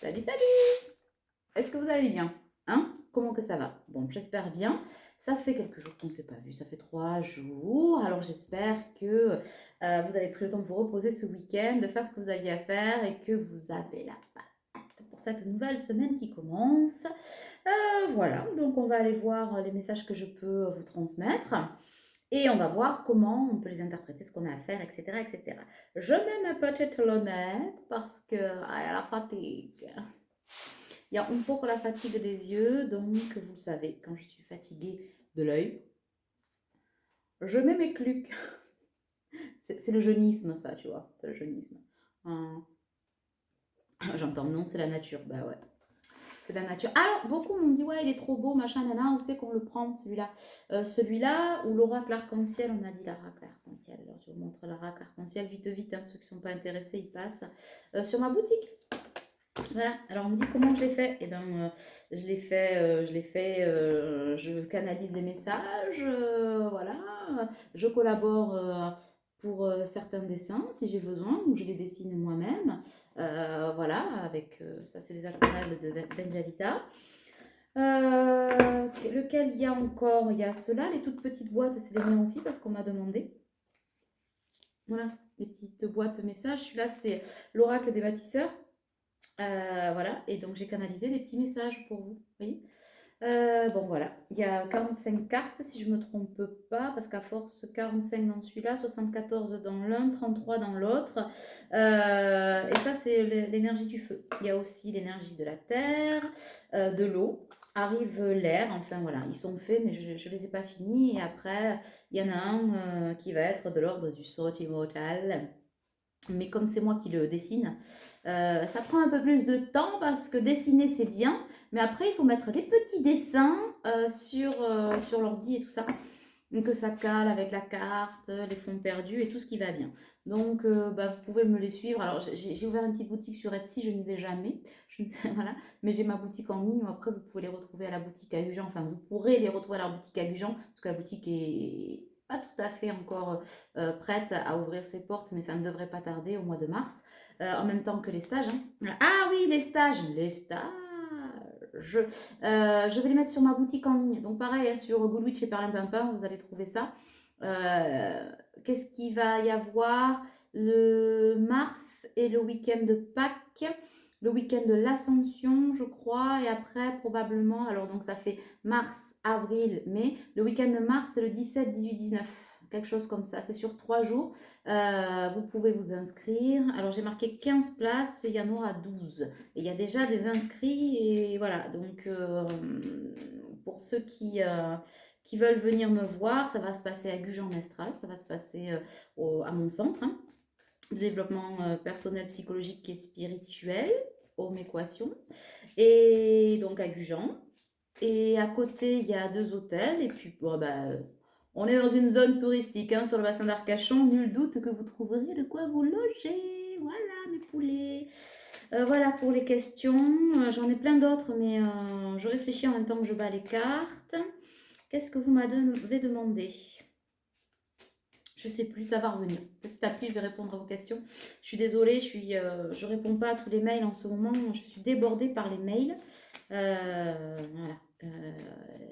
Salut, salut! Est-ce que vous allez bien? Hein? Comment que ça va? Bon, j'espère bien. Ça fait quelques jours qu'on ne s'est pas vu, ça fait 3 jours. Alors j'espère que vous avez pris le temps de vous reposer ce week-end, de faire ce que vous aviez à faire et que vous avez la patate pour cette nouvelle semaine qui commence. Voilà, donc on va aller voir les messages que je peux vous transmettre. Et on va voir comment on peut les interpréter, ce qu'on a à faire, etc., etc. Je mets ma petite lunette parce que la fatigue. Il y a un peu la fatigue des yeux, donc vous le savez, quand je suis fatiguée de l'œil, je mets mes clucs. C'est le jeunisme, ça, tu vois, c'est le jeunisme. Hum. J'entends, non, c'est la nature, bah ouais. C'est la nature. Alors, beaucoup m'ont dit, ouais, il est trop beau, machin, nana, où c'est qu'on le prend, celui-là Celui-là, ou l'oracle arc-en-ciel, on m'a dit l'oracle arc-en-ciel. Alors, je vous montre l'oracle arc-en-ciel, vite, vite, hein, ceux qui ne sont pas intéressés, ils passent sur ma boutique. Voilà, alors on me dit comment je l'ai fait. Eh bien, je canalise les messages, voilà, je collabore pour certains dessins si j'ai besoin, ou je les dessine moi-même, voilà, avec, ça c'est des aquarelles de Benjavisa. Lequel il y a encore? Il y a ceux-là, les toutes petites boîtes, c'est les miens aussi parce qu'on m'a demandé. Voilà, les petites boîtes messages. Celui-là, c'est l'oracle des bâtisseurs. Voilà, et donc j'ai canalisé des petits messages pour vous, voyez. Bon voilà, il y a 45 cartes si je me trompe pas, parce qu'à force 45 dans celui-là, 74 dans l'un, 33 dans l'autre. Et ça c'est l'énergie du feu. Il y a aussi l'énergie de la terre, de l'eau, arrive l'air, enfin voilà, ils sont faits mais je les ai pas finis. Et après, il y en a un qui va être de l'ordre du sort immortal. Mais comme c'est moi qui le dessine, ça prend un peu plus de temps parce que dessiner c'est bien, mais après il faut mettre des petits dessins sur l'ordi et tout ça. Donc que ça cale avec la carte, les fonds perdus et tout ce qui va bien. Donc bah, vous pouvez me les suivre. Alors j'ai ouvert une petite boutique sur Etsy, je n'y vais jamais. Je ne sais, voilà. Mais j'ai ma boutique en ligne. Après vous pouvez les retrouver à la boutique à Gujan. Enfin vous pourrez les retrouver à la boutique à Gujan parce que la boutique est pas tout à fait encore prête à ouvrir ses portes, mais ça ne devrait pas tarder au mois de mars, en même temps que les stages. Hein. Ah oui, les stages, les stages. Je vais les mettre sur ma boutique en ligne. Donc pareil, hein, sur Goodwitch et Perlimpinpin, vous allez trouver ça. Euh, Qu'est-ce qu'il va y avoir le mars et le week-end de Pâques, le week-end de l'Ascension, je crois, et après probablement, alors donc ça fait mars, avril, mai. Le week-end de mars, c'est le 17, 18, 19 quelque chose comme ça. C'est sur 3 jours. Vous pouvez vous inscrire. Alors j'ai marqué 15 places et il y en aura 12. Et il y a déjà des inscrits et voilà. Donc pour ceux qui veulent venir me voir, ça va se passer à Gujan-Mestras. Ça va se passer à mon centre hein, de développement personnel, psychologique et spirituel, Home Équation. Et donc à Gujan. Et à côté, il y a 2 hôtels. Et puis, bon, bah, on est dans une zone touristique hein, sur le bassin d'Arcachon. Nul doute que vous trouverez de quoi vous loger. Voilà, mes poulets. Voilà pour les questions. J'en ai plein d'autres, mais je réfléchis en même temps que je bats les cartes. Qu'est-ce que vous m'avez demandé? Je sais plus, ça va revenir. Petit à petit, je vais répondre à vos questions. Je suis désolée, je réponds pas à tous les mails en ce moment. Je suis débordée par les mails. Voilà.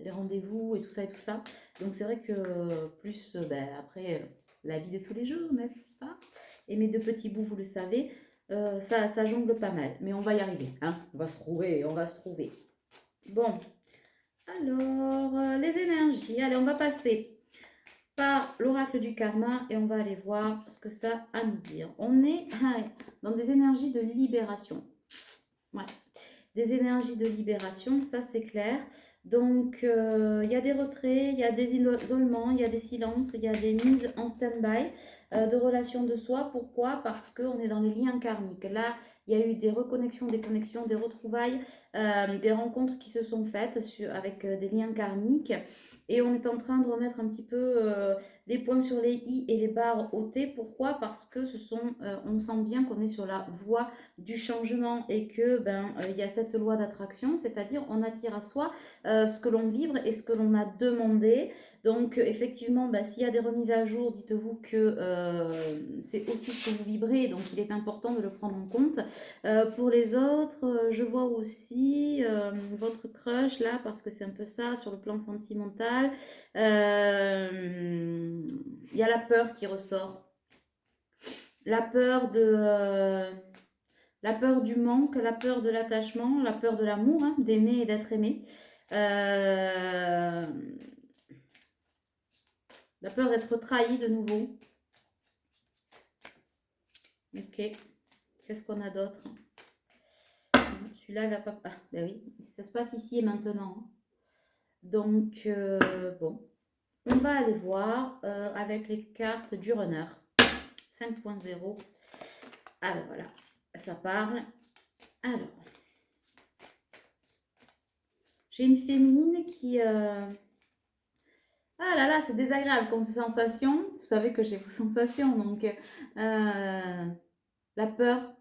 Les rendez-vous et tout ça et tout ça. Donc c'est vrai que plus ben, après la vie de tous les jours, n'est-ce pas? Et mes 2 petits bouts, vous le savez, ça jongle pas mal. Mais on va y arriver. Hein, on va se trouver, on va se trouver. Bon, alors les énergies. Allez, on va passer par l'oracle du karma et on va aller voir ce que ça a à nous dire. On est dans des énergies de libération. Ouais, des énergies de libération, ça c'est clair. Donc il y a des retraits, il y a des isolements, il y a des silences, il y a des mises en stand-by de relations de soi. Pourquoi? Parce qu'on est dans les liens karmiques. Là, il y a eu des reconnexions, des connexions, des retrouvailles, des rencontres qui se sont faites avec des liens karmiques. Et on est en train de remettre un petit peu des points sur les i et les barres au t. Pourquoi? Parce que on sent bien qu'on est sur la voie du changement et que il y a cette loi d'attraction, c'est-à-dire on attire à soi ce que l'on vibre et ce que l'on a demandé. Donc effectivement, s'il y a des remises à jour, dites-vous que c'est aussi ce que vous vibrez, donc il est important de le prendre en compte. Pour les autres, je vois aussi votre crush là, parce que c'est un peu ça sur le plan sentimental. Il y a la peur qui ressort. La peur la peur du manque, la peur de l'attachement, la peur de l'amour, hein, d'aimer et d'être aimé. La peur d'être trahi de nouveau. Ok. Qu'est-ce qu'on a d'autre? Celui-là, il va pas... Ah, ben oui, ça se passe ici et maintenant. Donc, bon. On va aller voir avec les cartes du runner. 5.0. Alors, voilà. Ça parle. Alors. J'ai une féminine qui... Ah là là, c'est désagréable comme sensation. Vous savez que j'ai vos sensations. Donc, la peur.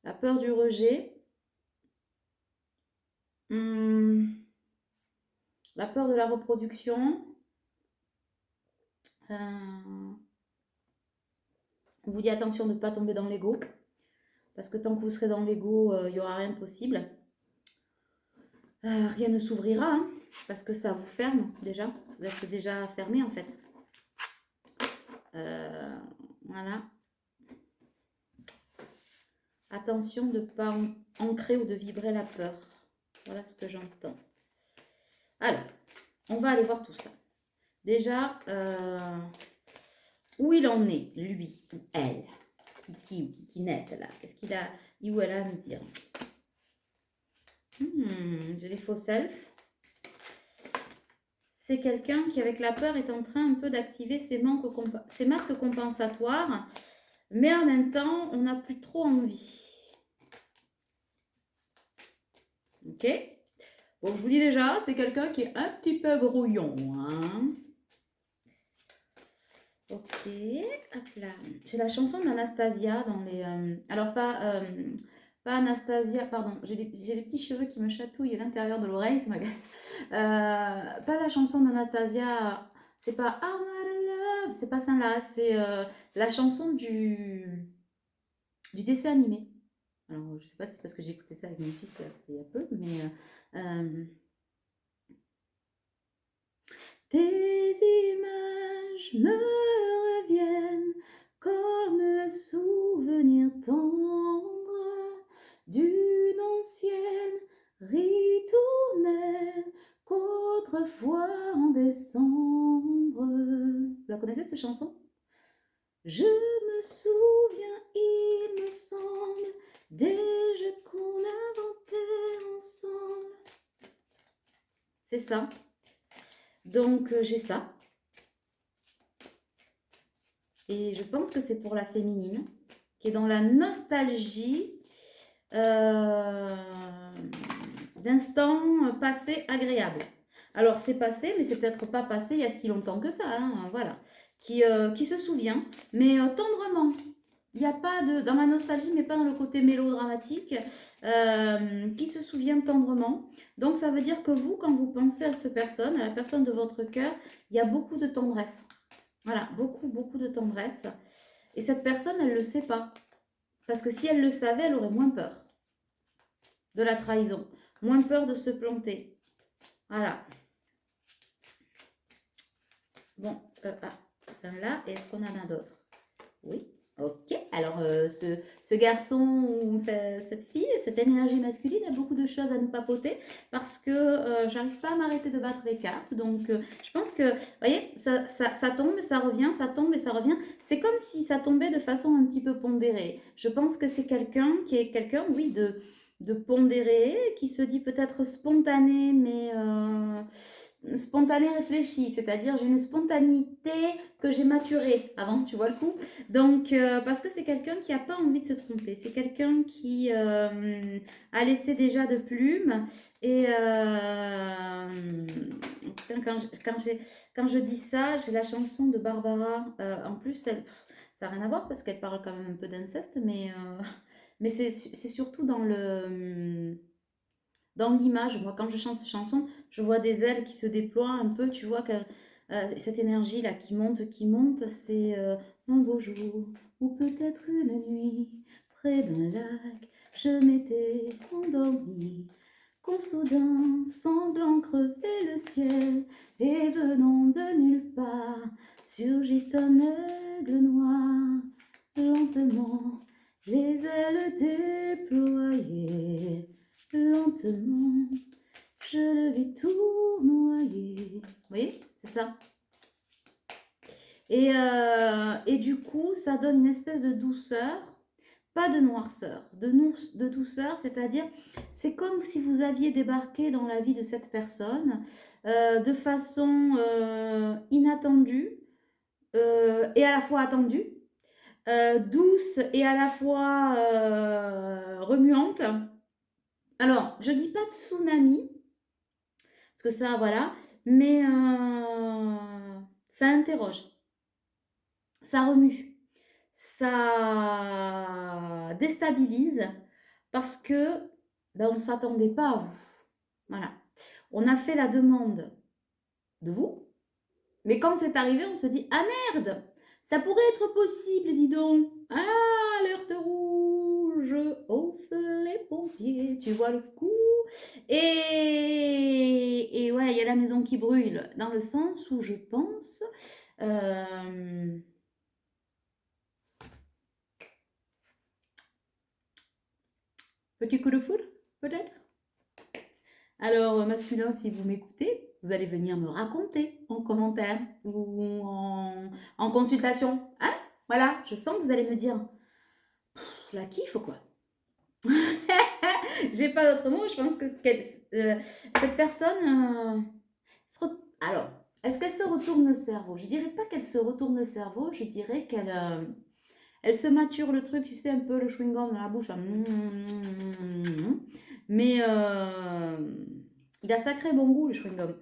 La peur du rejet. La peur de la reproduction. On vous dit attention de ne pas tomber dans l'ego. Parce que tant que vous serez dans l'ego, il n'y aura rien de possible. Rien ne s'ouvrira. Hein, parce que ça vous ferme déjà. Vous êtes déjà fermé en fait. Voilà. Attention de ne pas ancrer ou de vibrer la peur. Voilà ce que j'entends. Alors, on va aller voir tout ça. Déjà, où il en est, lui ou elle, Kiki ou Kikinette, là. Qu'est-ce qu'il a, il ou elle a à nous dire? J'ai les faux self. C'est quelqu'un qui, avec la peur, est en train un peu d'activer ses masques compensatoires, mais en même temps, on n'a plus trop envie. Ok? Bon, je vous dis déjà, c'est quelqu'un qui est un petit peu brouillon. Hein. Ok, hop là. J'ai la chanson d'Anastasia dans les... alors, pas Anastasia, pardon. J'ai les petits cheveux qui me chatouillent à l'intérieur de l'oreille, ça m'agace. Pas la chanson d'Anastasia, c'est pas I'm not in love, c'est pas celle-là. C'est la chanson du dessin animé. Alors, je sais pas si c'est parce que j'ai écouté ça avec mon fils il y a peu, mais... Tes images me reviennent comme le souvenir tendre d'une ancienne ritournelle qu'autrefois en décembre. Vous la connaissez cette chanson? Je me souviens, il me semble, des jeux qu'on inventait ensemble. C'est ça. Donc, j'ai ça. Et je pense que c'est pour la féminine, qui est dans la nostalgie d'instants passés agréables. Alors, c'est passé, mais c'est peut-être pas passé il y a si longtemps que ça. Hein, voilà. Qui se souvient, mais tendrement. Il n'y a pas de... Dans la nostalgie, mais pas dans le côté mélodramatique, qui se souvient tendrement. Donc, ça veut dire que vous, quand vous pensez à cette personne, à la personne de votre cœur, il y a beaucoup de tendresse. Voilà, beaucoup, beaucoup de tendresse. Et cette personne, elle ne le sait pas. Parce que si elle le savait, elle aurait moins peur de la trahison. Moins peur de se planter. Voilà. Bon, celle-là, est-ce qu'on en a d'autres? Oui. Ok, alors ce garçon ou cette fille, cette énergie masculine a beaucoup de choses à nous papoter parce que j'arrive pas à m'arrêter de battre les cartes. Donc je pense que, vous voyez, ça tombe, ça revient, ça tombe et ça revient. C'est comme si ça tombait de façon un petit peu pondérée. Je pense que c'est quelqu'un qui est quelqu'un, oui, de pondéré, qui se dit peut-être spontané, mais spontanée réfléchie, c'est-à-dire j'ai une spontanéité que j'ai maturée avant, tu vois le coup. Donc, parce que c'est quelqu'un qui n'a pas envie de se tromper, c'est quelqu'un qui a laissé déjà de plumes. Et putain, quand je dis ça, j'ai la chanson de Barbara. En plus, ça n'a rien à voir parce qu'elle parle quand même un peu d'inceste, mais c'est surtout dans l'image. Moi, quand je chante cette chanson, je vois des ailes qui se déploient un peu, tu vois, que, cette énergie-là qui monte, c'est un beau jour ou peut-être une nuit, près d'un lac, je m'étais endormie, quand soudain, semblant crever le ciel, et venant de nulle part, surgit un aigle noir, lentement, les ailes déployées. Lentement, je le vis tournoyer. Vous voyez, c'est ça. Et du coup, ça donne une espèce de douceur, pas de noirceur, de douceur, c'est-à-dire, c'est comme si vous aviez débarqué dans la vie de cette personne de façon inattendue et à la fois attendue, douce et à la fois remuante. Alors, je dis pas de tsunami, parce que ça, voilà, mais ça interroge, ça remue, ça déstabilise, parce que ben, on ne s'attendait pas à vous. Voilà. On a fait la demande de vous, mais quand c'est arrivé, on se dit, ah merde, ça pourrait être possible, dis donc. Ah, alerte rouge, hausse les pompiers, tu vois le coup. Et ouais, il y a la maison qui brûle, dans le sens où je pense... petit coup de foudre, peut-être. Alors, masculin, si vous m'écoutez, vous allez venir me raconter en commentaire ou en consultation. Hein? Voilà, je sens que vous allez me dire, la kiffe quoi. J'ai pas d'autre mot, je pense que cette personne... Alors, est-ce qu'elle se retourne le cerveau? Je dirais pas qu'elle se retourne le cerveau, je dirais qu'elle elle se mature le truc, tu sais, un peu le chewing-gum dans la bouche. Mais il a sacré bon goût, le chewing-gum.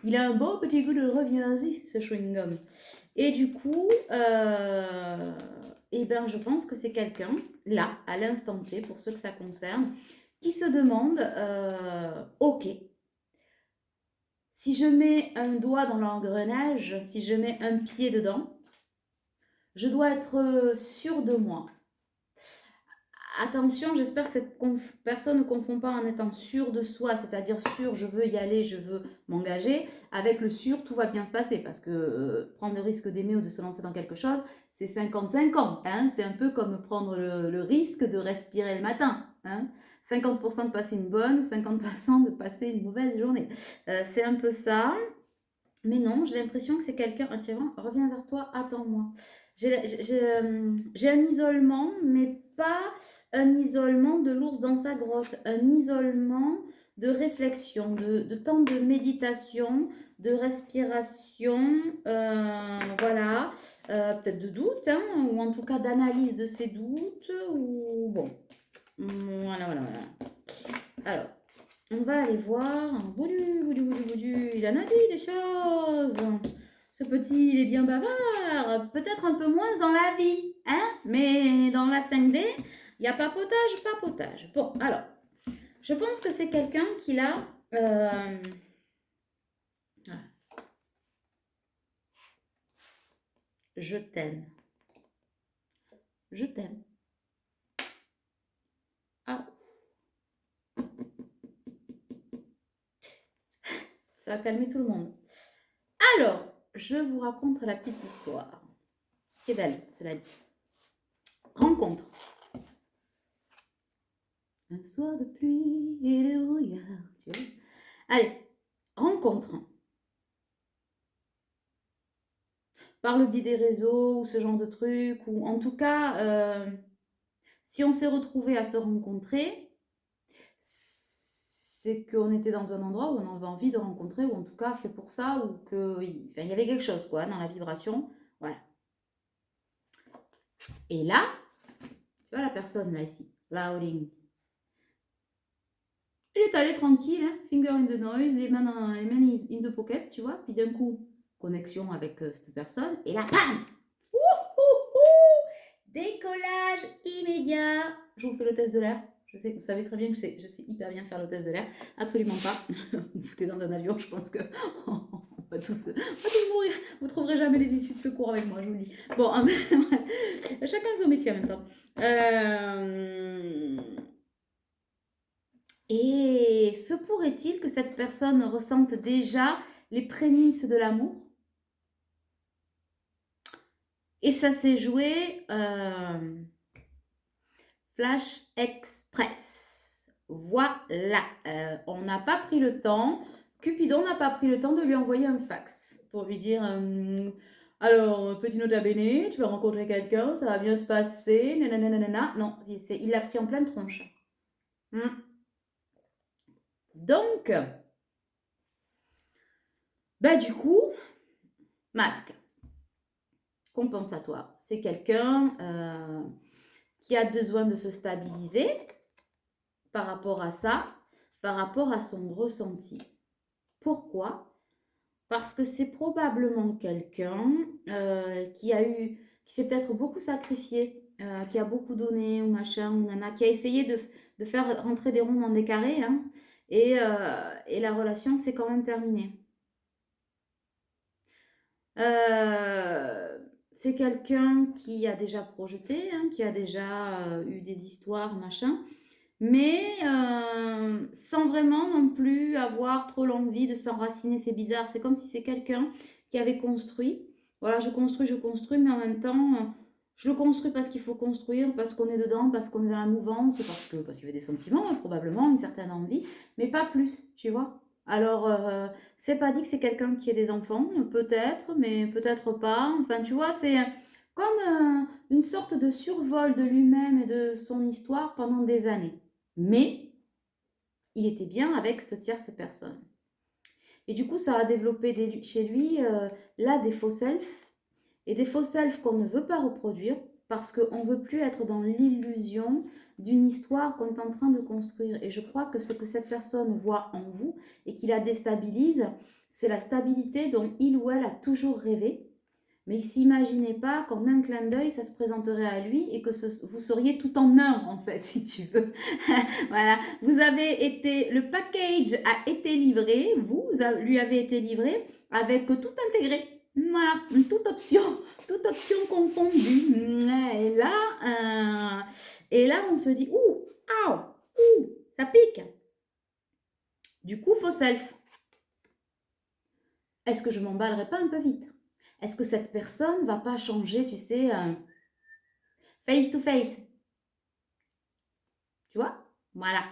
Il a un beau petit goût de reviens-y, ce chewing-gum. Et du coup, eh ben, je pense que c'est quelqu'un, là, à l'instant T, pour ceux que ça concerne, qui se demande, ok, si je mets un doigt dans l'engrenage, si je mets un pied dedans, je dois être sûre de moi. Attention, j'espère que cette personne ne confond pas en étant sûre de soi, c'est-à-dire sûr, je veux y aller, je veux m'engager, avec le sûr, tout va bien se passer. Parce que prendre le risque d'aimer ou de se lancer dans quelque chose, c'est 50-50. Hein, c'est un peu comme prendre le risque de respirer le matin. Hein, 50% de passer une bonne, 50% de passer une mauvaise journée. C'est un peu ça. Mais non, j'ai l'impression que c'est quelqu'un... Ah, tiens, reviens vers toi, attends-moi. J'ai un isolement, mais pas un isolement de l'ours dans sa grotte, un isolement de réflexion, de temps de méditation, de respiration, voilà, peut-être de doute, hein, ou en tout cas d'analyse de ses doutes, ou bon, voilà, voilà, voilà. Alors, on va aller voir. Boudu, boudu, boudu, boudu. Il en a dit des choses. Ce petit, il est bien bavard. Peut-être un peu moins dans la vie, hein? Mais dans la 5D, il y a papotage, papotage. Bon, alors, je pense que c'est quelqu'un qui l'a... je t'aime. Je t'aime. Ah. Ça va calmer tout le monde. Alors, je vous raconte la petite histoire. Qui est belle, cela dit. Rencontre. Un soir de pluie et de brouillard. Tu vois. Allez, rencontre. Par le biais des réseaux ou ce genre de trucs, ou en tout cas, si on s'est retrouvé à se rencontrer, c'est qu'on était dans un endroit où on avait envie de rencontrer, ou en tout cas fait pour ça, ou que, enfin, il y avait quelque chose, quoi, dans la vibration. Voilà. Et là, tu vois la personne, là, ici, Lauring. Il est allé tranquille, hein, finger in the noise, les mains in the pocket, tu vois. Puis d'un coup, connexion avec cette personne. Et là, bam! Décollage immédiat. Je vous fais le test de l'air. Je sais, vous savez très bien que je sais hyper bien faire le test de l'air. Absolument pas. Vous foutez dans un avion, je pense que on va tous mourir. Vous trouverez jamais les issues de secours avec moi, je vous le dis. Bon, chacun son métier en même temps. Et se pourrait-il que cette personne ressente déjà les prémices de l'amour? Et ça s'est joué Flash Express. Voilà. On n'a pas pris le temps, Cupidon n'a pas pris le temps de lui envoyer un fax pour lui dire alors, petit nota bene, tu vas rencontrer quelqu'un, ça va bien se passer, nanana. Non, il l'a pris en pleine tronche. Donc, bah du coup, masque compensatoire. C'est quelqu'un qui a besoin de se stabiliser par rapport à ça, par rapport à son ressenti. Pourquoi? Parce que c'est probablement quelqu'un qui s'est peut-être beaucoup sacrifié, qui a beaucoup donné ou machin ou nana, qui a essayé de faire rentrer des ronds dans des carrés, hein, et la relation s'est quand même terminée. C'est quelqu'un qui a déjà projeté, hein, qui a déjà eu des histoires, machin, mais sans vraiment non plus avoir trop l'envie de s'enraciner. C'est bizarre, c'est comme si c'est quelqu'un qui avait construit. Voilà, je construis, mais en même temps, je le construis parce qu'il faut construire, parce qu'on est dedans, parce qu'on est dans la mouvance, parce qu'il y avait des sentiments, probablement, une certaine envie, mais pas plus, tu vois. Alors, c'est pas dit que c'est quelqu'un qui ait des enfants, peut-être, mais peut-être pas. Enfin, tu vois, c'est comme une sorte de survol de lui-même et de son histoire pendant des années. Mais il était bien avec cette tierce personne. Et du coup, ça a développé chez lui là des faux selfs et des faux selfs qu'on ne veut pas reproduire parce qu'on ne veut plus être dans l'illusion d'une histoire qu'on est en train de construire. Et je crois que ce que cette personne voit en vous et qui la déstabilise, c'est la stabilité dont il ou elle a toujours rêvé. Mais il ne s'imaginait pas qu'en un clin d'œil, ça se présenterait à lui et que vous seriez tout en un, en fait, si tu veux. Voilà, le package a été livré, lui avez été livré avec tout intégré. Voilà, toute option confondue. Et là, on se dit, ça pique. Du coup, faux self. Est-ce que je m'emballerai pas un peu vite? Est-ce que cette personne va pas changer, tu sais, face to face? Tu vois? Voilà.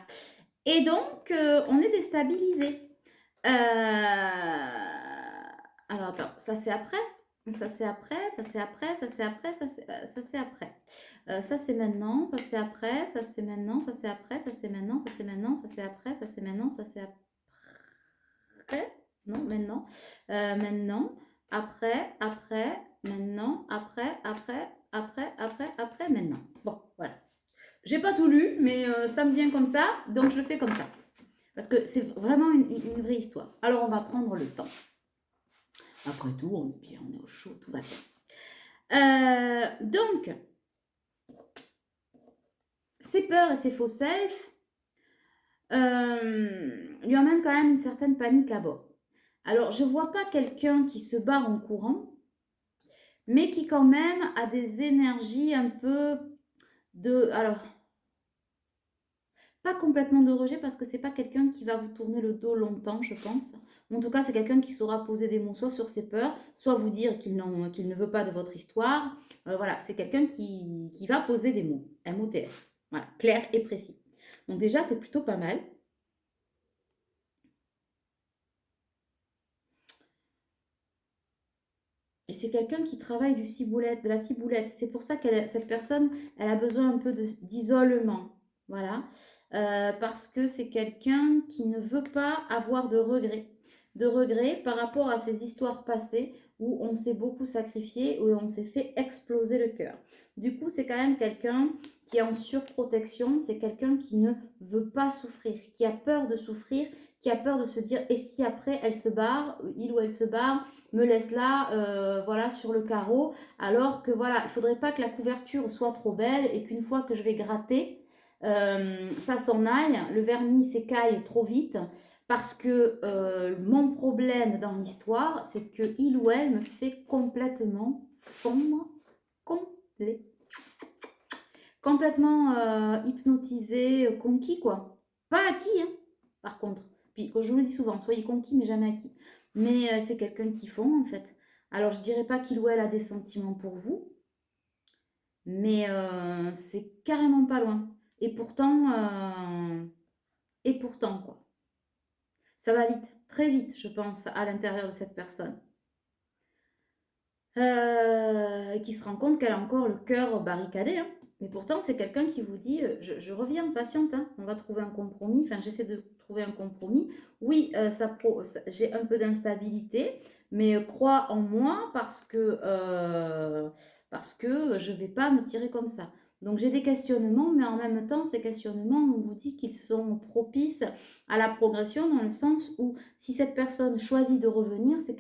Et donc, on est déstabilisé. Alors, attends, ça c'est après. Ça c'est après, ça c'est après, ça c'est après, ça c'est après. Ça c'est maintenant, ça c'est après, ça c'est maintenant, ça c'est après, ça c'est maintenant, ça c'est maintenant, ça c'est après, ça c'est maintenant, ça c'est après. Non, maintenant. Maintenant, après, maintenant, après, maintenant. Bon, voilà. J'ai pas tout lu, mais ça me vient comme ça, donc je le fais comme ça. Parce que c'est vraiment une vraie histoire. Alors, on va prendre le temps. Après tout, on est bien, on est au chaud, tout va bien. Donc, ces peurs et ces faux selfs lui emmènent quand même une certaine panique à bord. Alors, je vois pas quelqu'un qui se barre en courant, mais qui quand même a des énergies un peu de... Alors, pas complètement de rejet parce que c'est pas quelqu'un qui va vous tourner le dos longtemps, je pense. En tout cas, c'est quelqu'un qui saura poser des mots soit sur ses peurs, soit vous dire qu'il ne veut pas de votre histoire. Voilà, c'est quelqu'un qui va poser des mots. MOTF. Voilà, clair et précis. Donc déjà, c'est plutôt pas mal. Et c'est quelqu'un qui travaille de la ciboulette. C'est pour ça que cette personne, elle a besoin un peu d'isolement. Voilà. Parce que c'est quelqu'un qui ne veut pas avoir de regrets. De regrets par rapport à ces histoires passées où on s'est beaucoup sacrifié, où on s'est fait exploser le cœur. Du coup, c'est quand même quelqu'un qui est en surprotection, c'est quelqu'un qui ne veut pas souffrir, qui a peur de souffrir, qui a peur de se dire, et si après elle se barre, il ou elle se barre, me laisse là, voilà, sur le carreau, alors que voilà, il ne faudrait pas que la couverture soit trop belle et qu'une fois que je vais gratter, ça s'en aille, le vernis s'écaille trop vite, parce que mon problème dans l'histoire, c'est que il ou elle me fait complètement fondre, complètement complètement hypnotisé, conquis, quoi. Pas acquis, hein, par contre. Puis, comme je vous le dis souvent, soyez conquis, mais jamais acquis. Mais c'est quelqu'un qui fond, en fait. Alors, je dirais pas qu'il ou elle a des sentiments pour vous, mais c'est carrément pas loin. Et pourtant, quoi. Ça va vite, très vite, je pense, à l'intérieur de cette personne. Qui se rend compte qu'elle a encore le cœur barricadé, hein. Mais pourtant, c'est quelqu'un qui vous dit, je reviens, patiente, hein, on va trouver un compromis. Enfin, j'essaie de trouver un compromis. Oui, j'ai un peu d'instabilité, mais crois en moi parce que je ne vais pas me tirer comme ça. Donc j'ai des questionnements, mais en même temps, ces questionnements, on vous dit qu'ils sont propices à la progression dans le sens où si cette personne choisit de revenir, c'est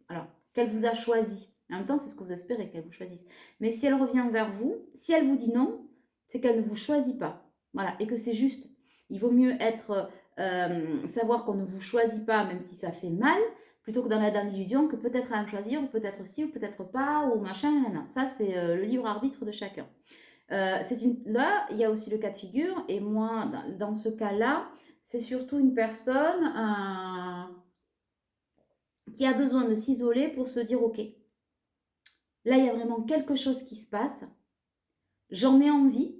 alors, qu'elle vous a choisi. En même temps, c'est ce que vous espérez qu'elle vous choisisse. Mais si elle revient vers vous, si elle vous dit non, c'est qu'elle ne vous choisit pas. Voilà, et que c'est juste. Il vaut mieux savoir qu'on ne vous choisit pas, même si ça fait mal, plutôt que dans la dame d'illusion, que peut-être elle va me choisir, ou peut-être si, ou peut-être pas, ou machin, nanana. Ça, c'est le libre arbitre de chacun. Là, il y a aussi le cas de figure, et moi, dans ce cas-là, c'est surtout une personne qui a besoin de s'isoler pour se dire, ok, là, il y a vraiment quelque chose qui se passe. J'en ai envie.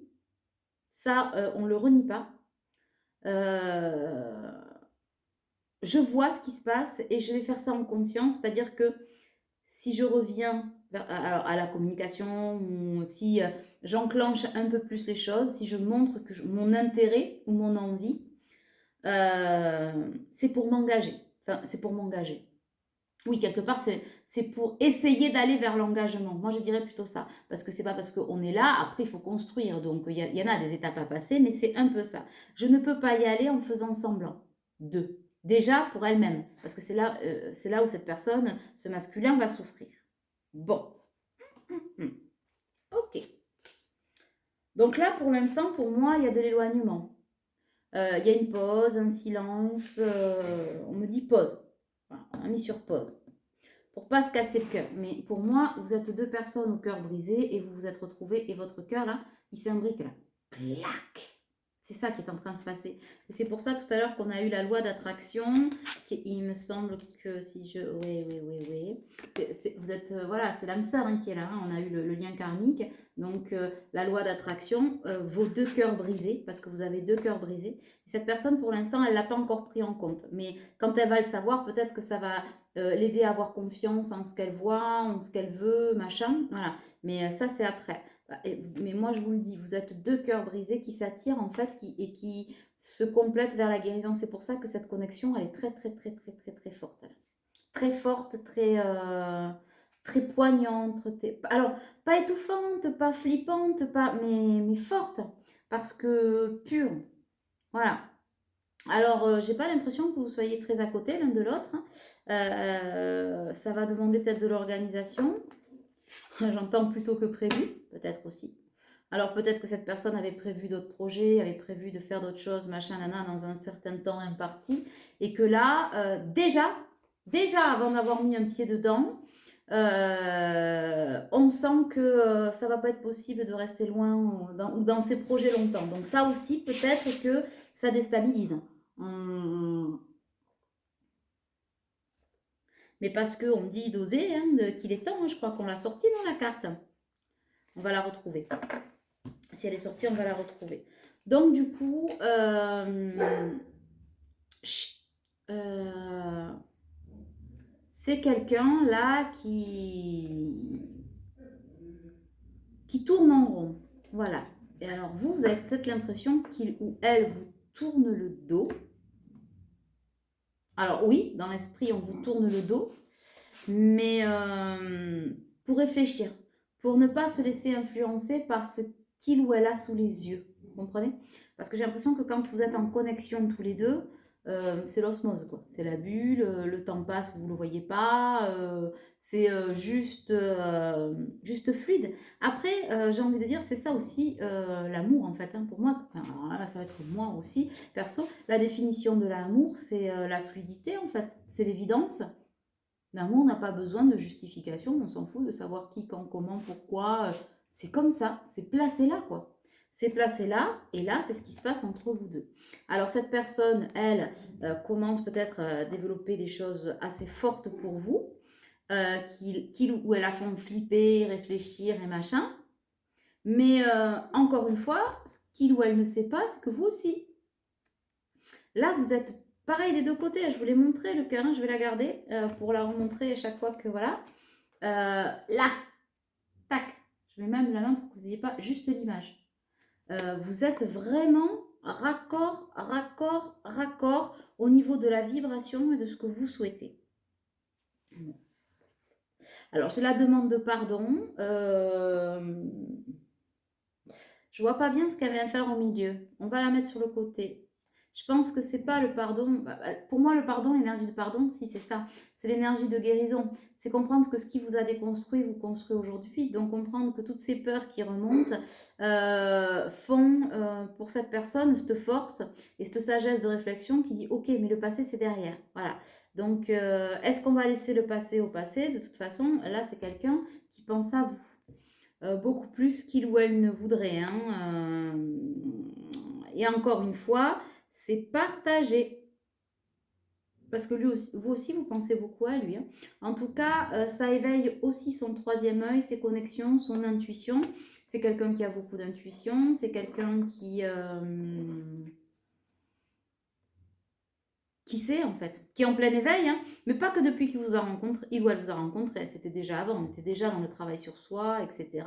Ça, on ne le renie pas. Euh, je vois ce qui se passe et je vais faire ça en conscience. C'est-à-dire que si je reviens à la communication ou si j'enclenche un peu plus les choses, si je montre mon intérêt ou mon envie, c'est pour m'engager. Enfin, c'est pour m'engager. Oui, quelque part, c'est pour essayer d'aller vers l'engagement. Moi, je dirais plutôt ça. Parce que c'est pas parce qu'on est là, après, il faut construire. Donc, il y en a des étapes à passer, mais c'est un peu ça. Je ne peux pas y aller en faisant semblant. Deux. Déjà, pour elle-même. Parce que c'est là où cette personne, ce masculin, va souffrir. Bon. Ok. Donc là, pour l'instant, pour moi, il y a de l'éloignement. Il y a une pause, un silence. On me dit pause. Voilà, on a mis sur pause. Pour pas se casser le cœur. Mais pour moi, vous êtes deux personnes au cœur brisé et vous vous êtes retrouvés et votre cœur là, il s'imbrique là. Clac. C'est ça qui est en train de se passer. Et c'est pour ça tout à l'heure qu'on a eu la loi d'attraction. Il me semble que si je... Oui. Vous êtes... voilà, c'est l'âme sœur hein, qui est là. Hein. On a eu le lien karmique. Donc la loi d'attraction, vos deux cœurs brisés, parce que vous avez deux cœurs brisés. Et cette personne, pour l'instant, elle ne l'a pas encore pris en compte. Mais quand elle va le savoir, peut-être que ça va l'aider à avoir confiance en ce qu'elle voit, en ce qu'elle veut, machin. Voilà. Mais ça, c'est après. Mais moi, je vous le dis, vous êtes deux cœurs brisés qui s'attirent en fait et qui se complètent vers la guérison. C'est pour ça que cette connexion, elle est très forte. Très forte, très poignante. Alors, pas étouffante, pas flippante, mais forte. Parce que pure. Voilà. Alors, j'ai pas l'impression que vous soyez très à côté l'un de l'autre. Hein. Ça va demander peut-être de l'organisation. J'entends plutôt que prévu, peut-être aussi. Alors peut-être que cette personne avait prévu d'autres projets, avait prévu de faire d'autres choses, machin, nana, dans un certain temps imparti, et que là, déjà avant d'avoir mis un pied dedans, on sent que ça va pas être possible de rester loin ou dans ces projets longtemps. Donc ça aussi, peut-être que ça déstabilise. Mais parce qu'on me dit d'oser, hein, qu'il est temps, hein, je crois qu'on l'a sorti dans la carte. On va la retrouver. Si elle est sortie, on va la retrouver. Donc, du coup, c'est quelqu'un là qui tourne en rond. Voilà. Et alors vous avez peut-être l'impression qu'il ou elle vous tourne le dos. Alors oui, dans l'esprit, on vous tourne le dos, mais pour réfléchir, pour ne pas se laisser influencer par ce qu'il ou elle a sous les yeux. Vous comprenez? Parce que j'ai l'impression que quand vous êtes en connexion tous les deux, c'est l'osmose, quoi. C'est la bulle, le temps passe, vous ne le voyez pas, c'est juste fluide. Après, j'ai envie de dire, c'est ça aussi l'amour, en fait, hein. Pour moi, enfin, alors là, ça va être moi aussi, perso, la définition de l'amour, c'est la fluidité, en fait. C'est l'évidence. L'amour n'a pas besoin de justification, on s'en fout de savoir qui, quand, comment, pourquoi. C'est comme ça, c'est placé là, quoi. C'est placé là, et là, c'est ce qui se passe entre vous deux. Alors, cette personne, elle, commence peut-être à développer des choses assez fortes pour vous, qu'il ou elle a fait flipper, réfléchir et machin. Mais encore une fois, ce qu'il ou elle ne sait pas, c'est que vous aussi. Là, vous êtes pareil des deux côtés. Je vous l'ai montré, le cœur, hein, je vais la garder pour la remontrer à chaque fois que voilà. Là, tac, je mets même la main pour que vous n'ayez pas juste l'image. Vous êtes vraiment raccord, raccord, raccord au niveau de la vibration et de ce que vous souhaitez. Alors, c'est la demande de pardon. Je vois pas bien ce qu'elle vient faire au milieu. On va la mettre sur le côté. Je pense que c'est pas le pardon. Pour moi, le pardon, l'énergie de pardon, si c'est ça. C'est l'énergie de guérison. C'est comprendre que ce qui vous a déconstruit vous construit aujourd'hui. Donc comprendre que toutes ces peurs qui remontent font pour cette personne cette force et cette sagesse de réflexion qui dit ok, mais le passé c'est derrière. Voilà. Donc est-ce qu'on va laisser le passé au passé? De toute façon, là c'est quelqu'un qui pense à vous. Beaucoup plus qu'il ou elle ne voudrait, hein. Et encore une fois, c'est partagé. Parce que lui aussi, vous aussi, vous pensez beaucoup à lui, hein. En tout cas, ça éveille aussi son troisième œil, ses connexions, son intuition. C'est quelqu'un qui a beaucoup d'intuition. C'est quelqu'un qui sait en fait, qui est en plein éveil, hein, mais pas que depuis qu'il vous a rencontré, il ou elle vous a rencontré, c'était déjà avant, on était déjà dans le travail sur soi, etc.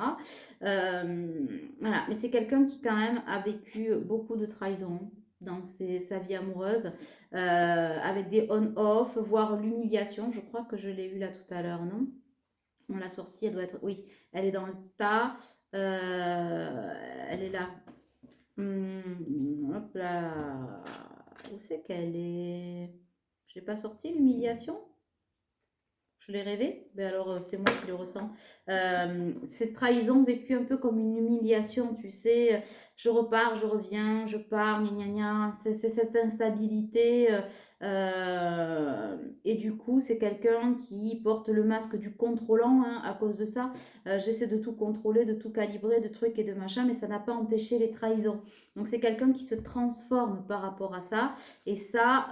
Voilà, mais c'est quelqu'un qui quand même a vécu beaucoup de trahison dans sa vie amoureuse, avec des on-off, voire l'humiliation, je crois que je l'ai eu là tout à l'heure, non? On l'a sortie, elle doit être, oui, elle est dans le tas, elle est là. Hop là. Où c'est qu'elle est? Je l'ai pas sorti, l'humiliation? Je l'ai rêvé? Ben alors, c'est moi qui le ressens. Cette trahison vécue un peu comme une humiliation, tu sais. Je repars, je reviens, je pars, gna gna gna. C'est cette instabilité. Et du coup, c'est quelqu'un qui porte le masque du contrôlant, hein, à cause de ça. J'essaie de tout contrôler, de tout calibrer, de trucs et de machin, mais ça n'a pas empêché les trahisons. Donc, c'est quelqu'un qui se transforme par rapport à ça. Et ça,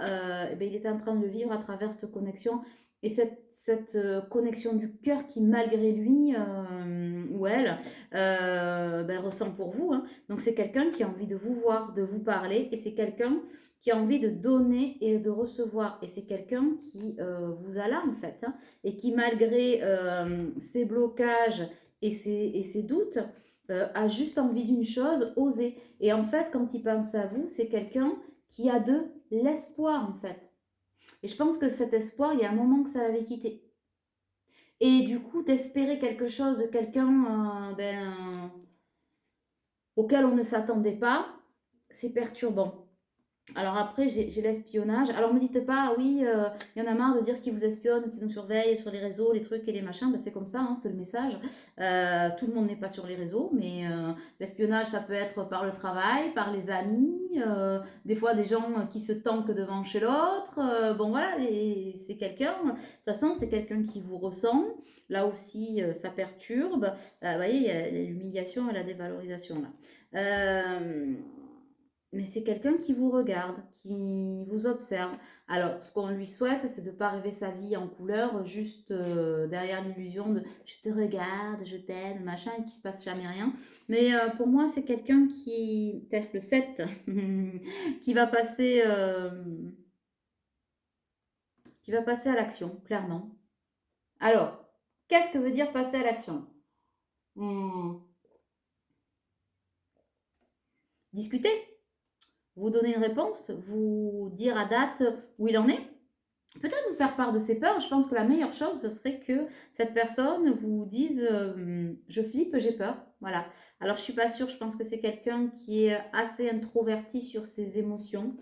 eh ben, il est en train de le vivre à travers cette connexion et cette connexion du cœur qui, malgré lui ou elle, ben, ressent pour vous, hein. Donc c'est quelqu'un qui a envie de vous voir, de vous parler, et c'est quelqu'un qui a envie de donner et de recevoir. Et c'est quelqu'un qui vous a là, en fait, hein, et qui, malgré ses blocages et ses doutes, a juste envie d'une chose, oser. Et en fait, quand il pense à vous, c'est quelqu'un qui a de l'espoir, en fait. Et je pense que cet espoir, il y a un moment que ça l'avait quitté. Et du coup, d'espérer quelque chose de quelqu'un auquel on ne s'attendait pas, c'est perturbant. Alors après, j'ai l'espionnage. Alors me dites pas, ah oui, il y en a marre de dire qu'ils vous espionnent, qu'ils nous surveillent sur les réseaux, les trucs et les machins. Ben, c'est comme ça, hein, c'est le message. Tout le monde n'est pas sur les réseaux, mais l'espionnage, ça peut être par le travail, par les amis, des fois des gens qui se tankent devant chez l'autre. Bon voilà, c'est quelqu'un, de toute façon, c'est quelqu'un qui vous ressent. Là aussi, ça perturbe. Vous voyez, il y a l'humiliation et la dévalorisation là. Euh, mais c'est quelqu'un qui vous regarde, qui vous observe. Alors, ce qu'on lui souhaite, c'est de ne pas rêver sa vie en couleur, juste derrière l'illusion de je te regarde, je t'aime, machin, et qu'il ne se passe jamais rien. Mais pour moi, c'est quelqu'un qui, peut-être le 7, euh, qui va passer à l'action, clairement. Alors, qu'est-ce que veut dire passer à l'action? Hmm. discuter, vous donner une réponse, vous dire à date où il en est. Peut-être vous faire part de ses peurs. Je pense que la meilleure chose, ce serait que cette personne vous dise je flippe, j'ai peur. Voilà. Alors, je suis pas sûre. Je pense que c'est quelqu'un qui est assez introverti sur ses émotions.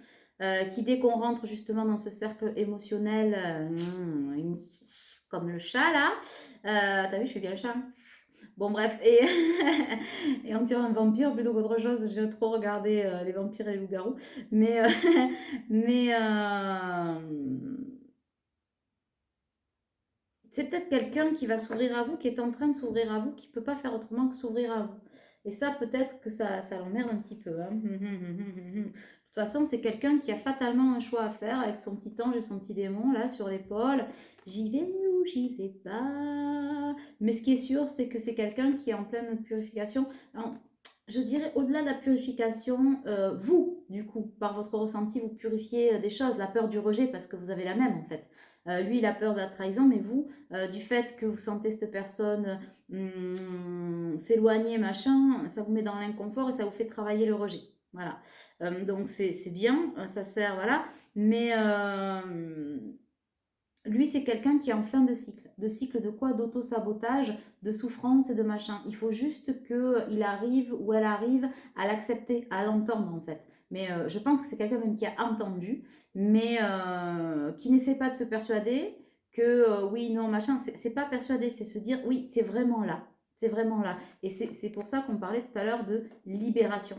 Qui, dès qu'on rentre justement dans ce cercle émotionnel, comme le chat là, t'as vu, je fais bien le chat. Hein. Bon, bref, et on dirait un vampire plutôt qu'autre chose. J'ai trop regardé les vampires et les loups-garous. Mais, mais c'est peut-être quelqu'un qui va s'ouvrir à vous, qui est en train de s'ouvrir à vous, qui ne peut pas faire autrement que s'ouvrir à vous. Et ça, peut-être que ça l'emmerde un petit peu. Hein. De toute façon, c'est quelqu'un qui a fatalement un choix à faire avec son petit ange et son petit démon là sur l'épaule. J'y vais ou j'y vais pas. Mais ce qui est sûr, c'est que c'est quelqu'un qui est en pleine purification. Alors, je dirais au-delà de la purification, vous, du coup, par votre ressenti, vous purifiez des choses, la peur du rejet, parce que vous avez la même en fait. Lui, il a peur de la trahison, mais vous, du fait que vous sentez cette personne s'éloigner, machin, ça vous met dans l'inconfort et ça vous fait travailler le rejet. Voilà. Donc c'est bien, ça sert, voilà. Mais lui, c'est quelqu'un qui est en fin de cycle. De cycle de quoi? D'auto-sabotage, de souffrance et de machin. Il faut juste qu'il arrive ou elle arrive à l'accepter, à l'entendre en fait. Mais je pense que c'est quelqu'un même qui a entendu, mais qui n'essaie pas de se persuader que oui, non, machin. C'est pas persuader, c'est se dire oui, c'est vraiment là. C'est vraiment là. Et c'est pour ça qu'on parlait tout à l'heure de libération.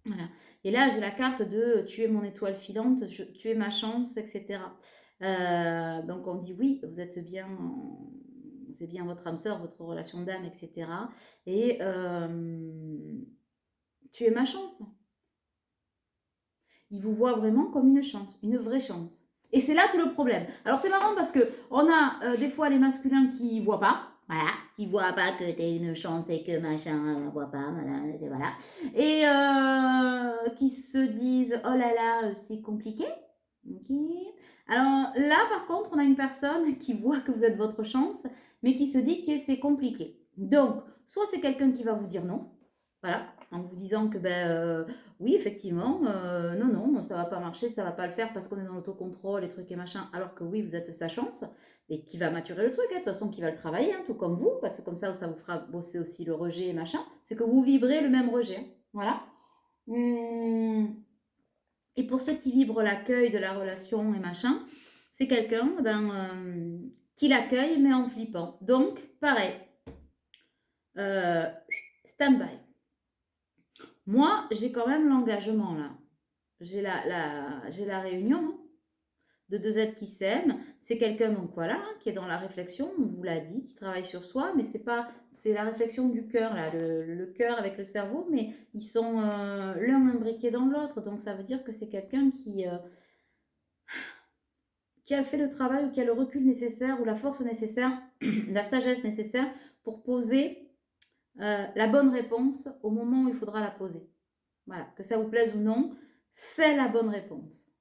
Voilà. Et là, j'ai la carte de tu es mon étoile filante, tu es ma chance, etc. Donc on dit oui, vous êtes bien, c'est bien votre âme sœur, votre relation d'âme, etc. Et tu es ma chance. Il vous voit vraiment comme une chance, une vraie chance. Et c'est là tout le problème. Alors c'est marrant parce que on a des fois les masculins qui voient pas, voilà, qui voient pas que t'es une chance et que machin, on voit pas, voilà, et qui se disent oh là là, c'est compliqué. Ok. Alors là, par contre, on a une personne qui voit que vous êtes votre chance, mais qui se dit que c'est compliqué. Donc, soit c'est quelqu'un qui va vous dire non, voilà, en vous disant que oui, effectivement, non, non, ça va pas marcher, ça va pas le faire parce qu'on est dans l'autocontrôle, les trucs et machin, alors que oui, vous êtes sa chance et qui va maturer le truc, hein, de toute façon, qui va le travailler, hein, tout comme vous, parce que comme ça vous fera bosser aussi le rejet et machin, c'est que vous vibrez le même rejet, hein, voilà. Et pour ceux qui vibrent l'accueil de la relation et machin, c'est quelqu'un qui l'accueille mais en flippant. Donc, pareil, euh, stand-by. Moi, j'ai quand même l'engagement là. J'ai la réunion hein, de deux êtres qui s'aiment. C'est quelqu'un donc voilà qui est dans la réflexion. On vous l'a dit, qui travaille sur soi, mais c'est pas, c'est la réflexion du cœur là, le cœur avec le cerveau, mais ils sont l'un imbriqué dans l'autre. Donc ça veut dire que c'est quelqu'un qui a fait le travail ou qui a le recul nécessaire ou la force nécessaire, la sagesse nécessaire pour poser la bonne réponse au moment où il faudra la poser. Voilà, que ça vous plaise ou non, c'est la bonne réponse.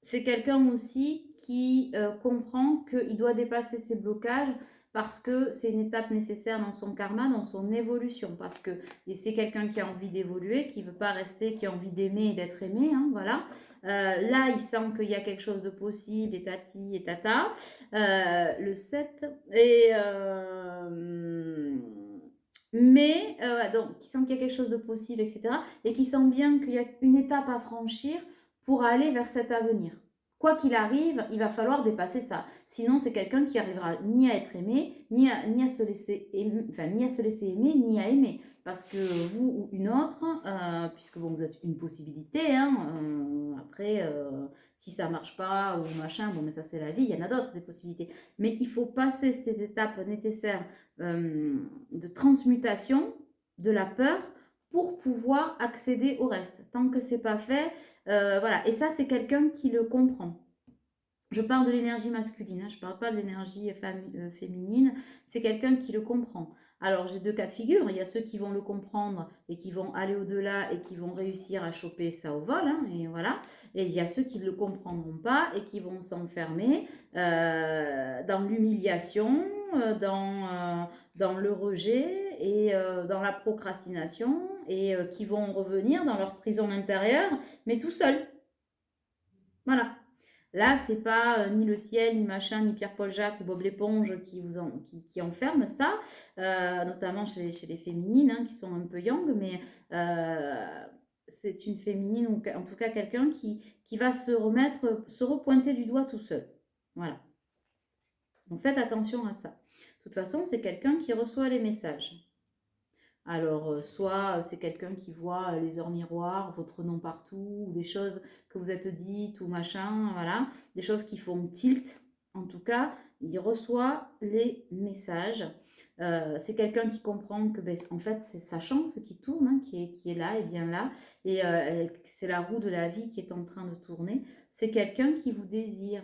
C'est quelqu'un aussi qui comprend qu'il doit dépasser ses blocages parce que c'est une étape nécessaire dans son karma, dans son évolution. Parce que c'est quelqu'un qui a envie d'évoluer, qui ne veut pas rester, qui a envie d'aimer et d'être aimé. Hein, voilà. Là, il sent qu'il y a quelque chose de possible, et tati, et tata. Le 7. Et. Mais, donc, qui sent qu'il y a quelque chose de possible, etc. Et qui sent bien qu'il y a une étape à franchir pour aller vers cet avenir. Quoi qu'il arrive, il va falloir dépasser ça. Sinon, c'est quelqu'un qui arrivera ni à être aimé, ni à se laisser aimer, enfin, ni à se laisser aimer, ni à aimer. Parce que vous ou une autre, puisque bon, vous êtes une possibilité, hein, après, si ça marche pas ou machin, bon, mais ça c'est la vie, il y en a d'autres des possibilités. Mais il faut passer ces étapes nécessaires de transmutation de la peur pour pouvoir accéder au reste. Tant que c'est pas fait, voilà. Et ça, c'est quelqu'un qui le comprend. Je parle de l'énergie masculine, hein, je ne parle pas de l'énergie féminine. C'est quelqu'un qui le comprend. Alors, j'ai deux cas de figure. Il y a ceux qui vont le comprendre et qui vont aller au-delà et qui vont réussir à choper ça au vol. Hein, et voilà. Et il y a ceux qui ne le comprendront pas et qui vont s'enfermer dans l'humiliation, dans le rejet et dans la procrastination et qui vont revenir dans leur prison intérieure, mais tout seuls. Voilà. Là, c'est pas ni le ciel, ni machin, ni Pierre-Paul Jacques ou Bob l'éponge qui enferme ça, notamment chez les féminines qui sont un peu yang, mais c'est une féminine ou en tout cas quelqu'un qui va se repointer du doigt tout seul. Voilà. Donc faites attention à ça. De toute façon, c'est quelqu'un qui reçoit les messages. Alors, soit c'est quelqu'un qui voit les heures miroirs, votre nom partout, ou des choses que vous êtes dites, ou machin, voilà, des choses qui font tilt. En tout cas, il reçoit les messages. C'est quelqu'un qui comprend que, ben, en fait, c'est sa chance qui tourne, qui est là et bien là, et c'est la roue de la vie qui est en train de tourner. C'est quelqu'un qui vous désire.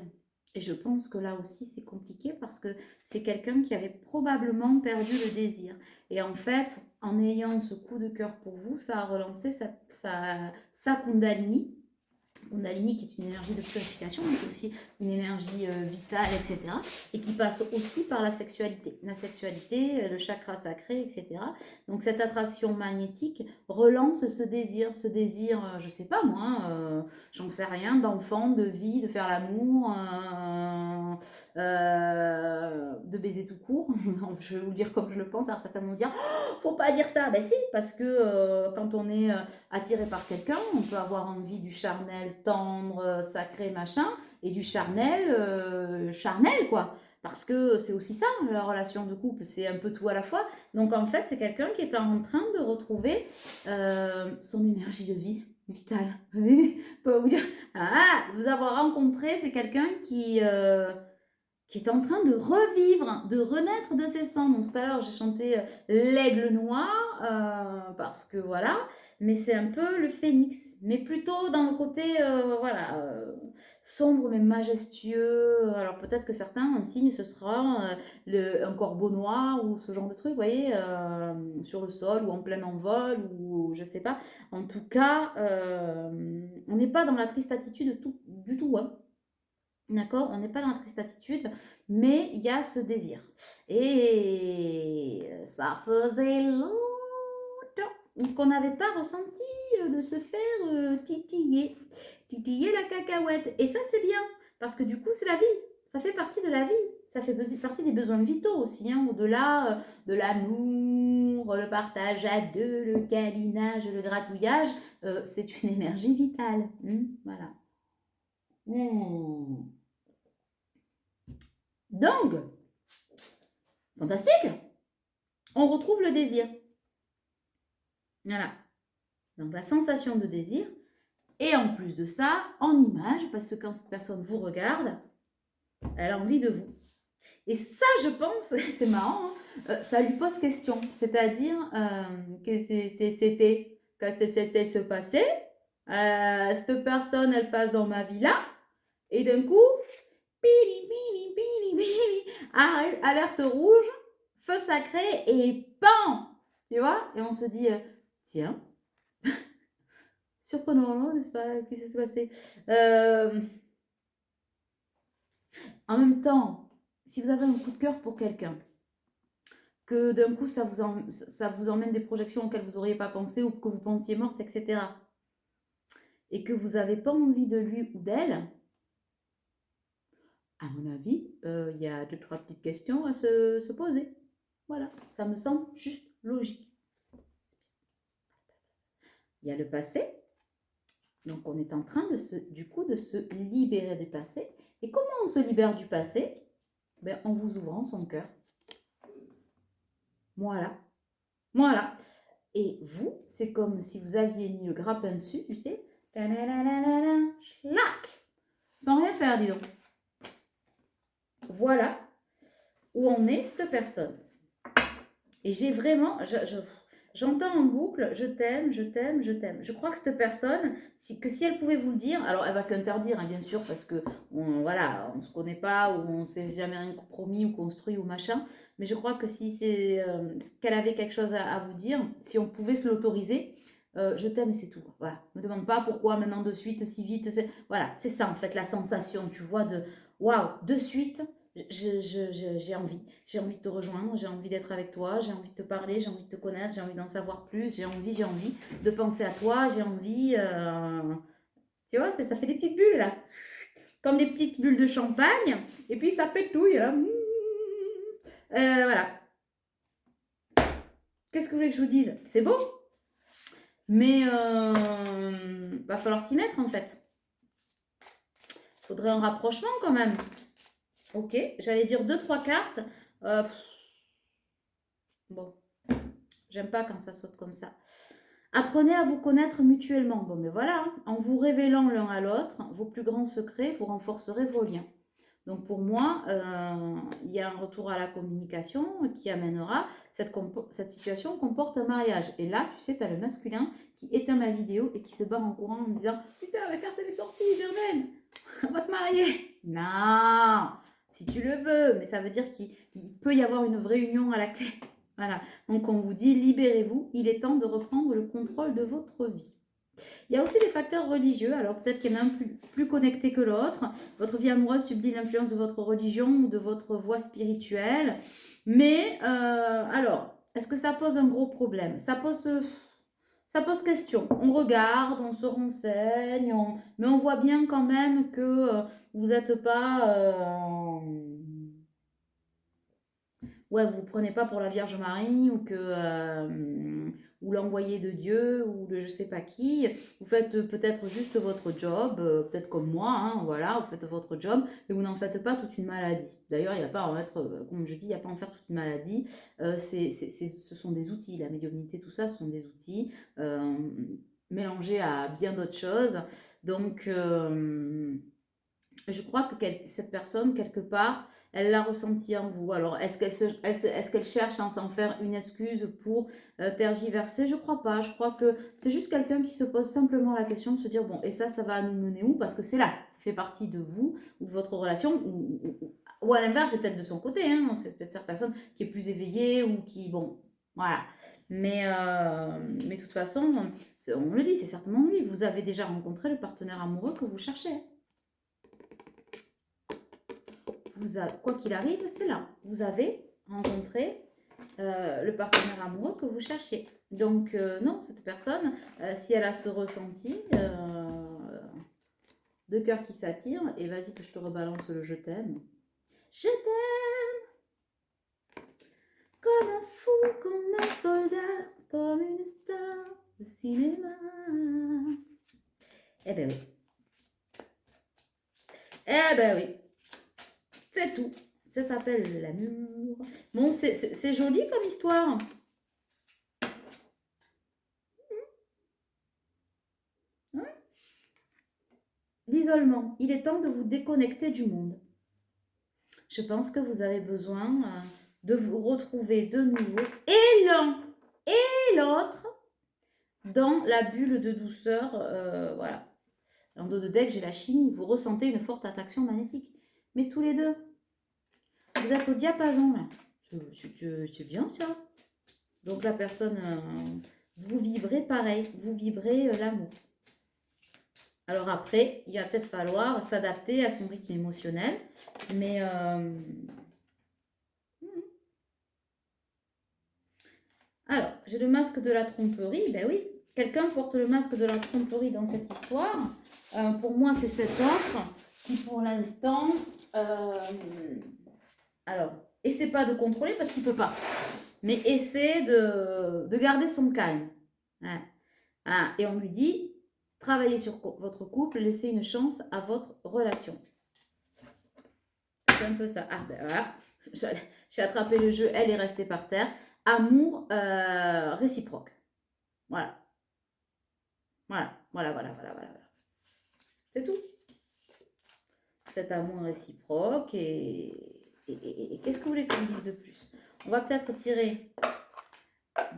Et je pense que là aussi, c'est compliqué parce que c'est quelqu'un qui avait probablement perdu le désir. Et en fait, en ayant ce coup de cœur pour vous, ça a relancé sa Kundalini. Kundalini qui est une énergie de purification, mais qui est aussi une énergie vitale, etc. Et qui passe aussi par la sexualité. La sexualité, le chakra sacré, etc. Donc cette attraction magnétique relance ce désir, je sais pas moi, j'en sais rien, d'enfant, de vie, de faire l'amour, de baiser tout court. Je vais vous le dire comme je le pense, alors certains vont dire, oh, faut pas dire ça. Ben si, parce que quand on est attiré par quelqu'un, on peut avoir envie du charnel tendre, sacré, machin, et du charnel, quoi. Parce que c'est aussi ça, la relation de couple, c'est un peu tout à la fois. Donc en fait, c'est quelqu'un qui est en train de retrouver son énergie de vie vitale. Vous voyez, pas vous dire, vous avoir rencontré, c'est quelqu'un qui est en train de revivre, de renaître de ses cendres. Donc tout à l'heure, j'ai chanté l'aigle noir, parce que voilà, mais c'est un peu le phénix, mais plutôt dans le côté, voilà, sombre mais majestueux. Alors peut-être que certains, un signe, ce sera un corbeau noir ou ce genre de truc, vous voyez, sur le sol ou en plein envol, ou je sais pas. En tout cas, on n'est pas dans la triste attitude du tout, hein. D'accord? On n'est pas dans la triste attitude, mais il y a ce désir. Et ça faisait longtemps qu'on n'avait pas ressenti de se faire titiller. Titiller la cacahuète. Et ça, c'est bien, parce que du coup, c'est la vie. Ça fait partie de la vie. Ça fait partie des besoins vitaux aussi, au-delà de l'amour, le partage à deux, le câlinage, le gratouillage. C'est une énergie vitale. Voilà. Donc, fantastique, on retrouve le désir. Voilà. Donc la sensation de désir. Et en plus de ça, en image, parce que quand cette personne vous regarde, elle a envie de vous. Et ça, je pense, c'est marrant, ça lui pose question. C'est-à-dire, qu'est-ce que c'était se passer cette personne, elle passe dans ma villa, et d'un coup, pili, pili, pili, pili, alerte rouge, feu sacré, et PAM! Tu vois? Et on se dit, tiens, surprenant, non? N'est-ce pas? Qu'est-ce qui s'est passé? En même temps, si vous avez un coup de cœur pour quelqu'un, que d'un coup ça vous emmène des projections auxquelles vous n'auriez pas pensé ou que vous pensiez morte, etc. Et que vous n'avez pas envie de lui ou d'elle, à mon avis, il y a 2-3 petites questions à se poser. Voilà, ça me semble juste logique. Il y a le passé. Donc on est en train de se libérer du passé. Et comment on se libère du passé? Ben, en vous ouvrant son cœur. Voilà. Voilà. Et vous, c'est comme si vous aviez mis le grappin dessus, tu sais. Schlac! Sans rien faire, dis donc. Voilà où en est cette personne. Et j'ai vraiment... J'entends en boucle, je t'aime, je t'aime, je t'aime. Je crois que cette personne, si elle pouvait vous le dire, alors elle va se l'interdire, bien sûr, parce que voilà, on ne se connaît pas, ou on ne s'est jamais rien compromis ou construit ou machin. Mais je crois que si c'est qu'elle avait quelque chose à vous dire, si on pouvait se l'autoriser, je t'aime et c'est tout. Voilà, me demande pas pourquoi maintenant de suite, si vite. Voilà, c'est ça en fait la sensation, tu vois, de waouh, de suite, j'ai envie de te rejoindre, j'ai envie d'être avec toi, j'ai envie de te parler, j'ai envie de te connaître, j'ai envie d'en savoir plus, j'ai envie de penser à toi, j'ai envie, tu vois, ça fait des petites bulles là, comme des petites bulles de champagne, et puis ça pétouille là. Voilà. Qu'est-ce que vous voulez que je vous dise? C'est beau, mais va falloir s'y mettre en fait. Faudrait un rapprochement quand même. Ok, j'allais dire 2-3 cartes. Bon, j'aime pas quand ça saute comme ça. Apprenez à vous connaître mutuellement. Bon, mais voilà, hein. En vous révélant l'un à l'autre vos plus grands secrets, vous renforcerez vos liens. Donc pour moi, il y a un retour à la communication qui amènera cette situation comporte un mariage. Et là, tu sais, tu as le masculin qui éteint ma vidéo et qui se barre en courant en me disant « Putain, la carte elle est sortie, Germaine, on va se marier !» Non, si tu le veux, mais ça veut dire qu'il peut y avoir une vraie union à la clé. Voilà, donc on vous dit libérez-vous, il est temps de reprendre le contrôle de votre vie. Il y a aussi des facteurs religieux, alors peut-être qu'il y en a un plus connecté que l'autre. Votre vie amoureuse subit l'influence de votre religion ou de votre voie spirituelle. Mais alors, est-ce que ça pose un gros problème? Ça pose question. On regarde, on se renseigne, mais on voit bien quand même que vous n'êtes pas... ouais, vous ne prenez pas pour la Vierge Marie ou que ou l'envoyé de Dieu ou de je sais pas qui. Vous faites peut-être juste votre job, peut-être comme moi, hein, voilà, vous faites votre job, mais vous n'en faites pas toute une maladie. D'ailleurs, il n'y a pas à en être, comme je dis, il n'y a pas à en faire toute une maladie. Ce sont des outils, la médiumnité, tout ça, ce sont des outils mélangés à bien d'autres choses. Donc, je crois que cette personne, quelque part, elle l'a ressenti en vous. Alors, est-ce qu'elle cherche à s'en faire une excuse pour tergiverser? Je crois pas. Je crois que c'est juste quelqu'un qui se pose simplement la question de se dire, bon, et ça va nous mener où? Parce que c'est là, ça fait partie de vous ou de votre relation, ou à l'inverse, c'est peut-être de son côté. Hein, c'est peut-être cette personne qui est plus éveillée ou qui, bon, voilà. Mais de toute façon, on le dit, c'est certainement lui. Vous avez déjà rencontré le partenaire amoureux que vous cherchez. Quoi qu'il arrive, c'est là. Vous avez rencontré le partenaire amoureux que vous cherchiez. Donc, non, cette personne, si elle a ce ressenti de cœur qui s'attire, et vas-y que je te rebalance le je t'aime. Je t'aime comme un fou, comme un soldat, comme une star de cinéma. Eh ben oui. Eh ben oui. C'est tout. Ça s'appelle l'amour. Bon, c'est joli comme histoire. Ouais. L'isolement. Il est temps de vous déconnecter du monde. Je pense que vous avez besoin de vous retrouver de nouveau, et l'un et l'autre, dans la bulle de douceur. Voilà. En dos de deck, j'ai la chimie. Vous ressentez une forte attraction magnétique. Mais tous les deux, vous êtes au diapason là. C'est bien ça. Donc la personne, vous vibrez pareil, vous vibrez l'amour. Alors après, il va peut-être falloir s'adapter à son rythme émotionnel, mais alors, j'ai le masque de la tromperie, ben oui, quelqu'un porte le masque de la tromperie dans cette histoire. Pour moi, c'est cet offre qui, pour l'instant, alors, essaie pas de contrôler parce qu'il peut pas, mais essaie de garder son calme. Hein. Ah, et on lui dit, travaillez sur votre couple, laissez une chance à votre relation. C'est un peu ça. Ah, ben voilà, j'ai attrapé le jeu, elle est restée par terre. Amour réciproque. Voilà. Voilà. C'est tout. Cet amour réciproque et qu'est-ce que vous voulez qu'on dise de plus? On va peut-être tirer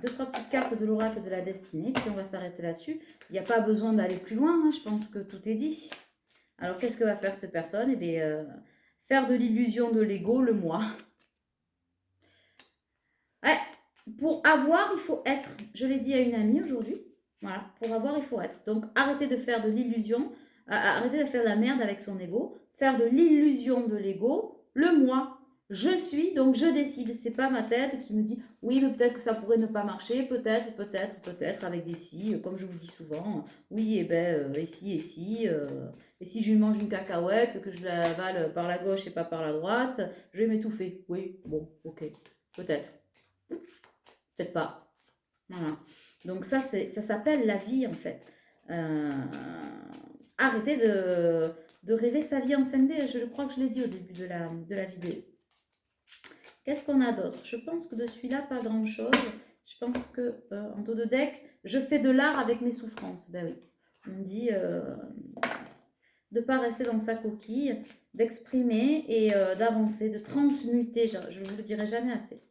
2-3 petites cartes de l'oracle de la destinée, puis on va s'arrêter là-dessus. Il n'y a pas besoin d'aller plus loin, hein, je pense que tout est dit. Alors, qu'est-ce que va faire cette personne? Eh bien, faire de l'illusion de l'ego le moi. Ouais, pour avoir, il faut être. Je l'ai dit à une amie aujourd'hui. Voilà, pour avoir, il faut être. Donc, arrêtez de faire de l'illusion, arrêtez de faire de la merde avec son ego, faire de l'illusion de l'ego le moi. Je suis, donc je décide. C'est pas ma tête qui me dit oui, mais peut-être que ça pourrait ne pas marcher, peut-être, avec des si, comme je vous dis souvent. Oui, et si je lui mange une cacahuète, que je l'avale par la gauche et pas par la droite, je vais m'étouffer. Oui, bon, ok, peut-être, peut-être pas. Voilà. Donc ça s'appelle la vie en fait. Euh, arrêtez de rêver sa vie en 5D. Je crois que je l'ai dit au début de la vidéo. Qu'est-ce qu'on a d'autre? Je pense que de celui-là, pas grand-chose. Je pense que en dos de deck, je fais de l'art avec mes souffrances. Ben oui. On dit de ne pas rester dans sa coquille, d'exprimer et d'avancer, de transmuter. Je ne vous le dirai jamais assez.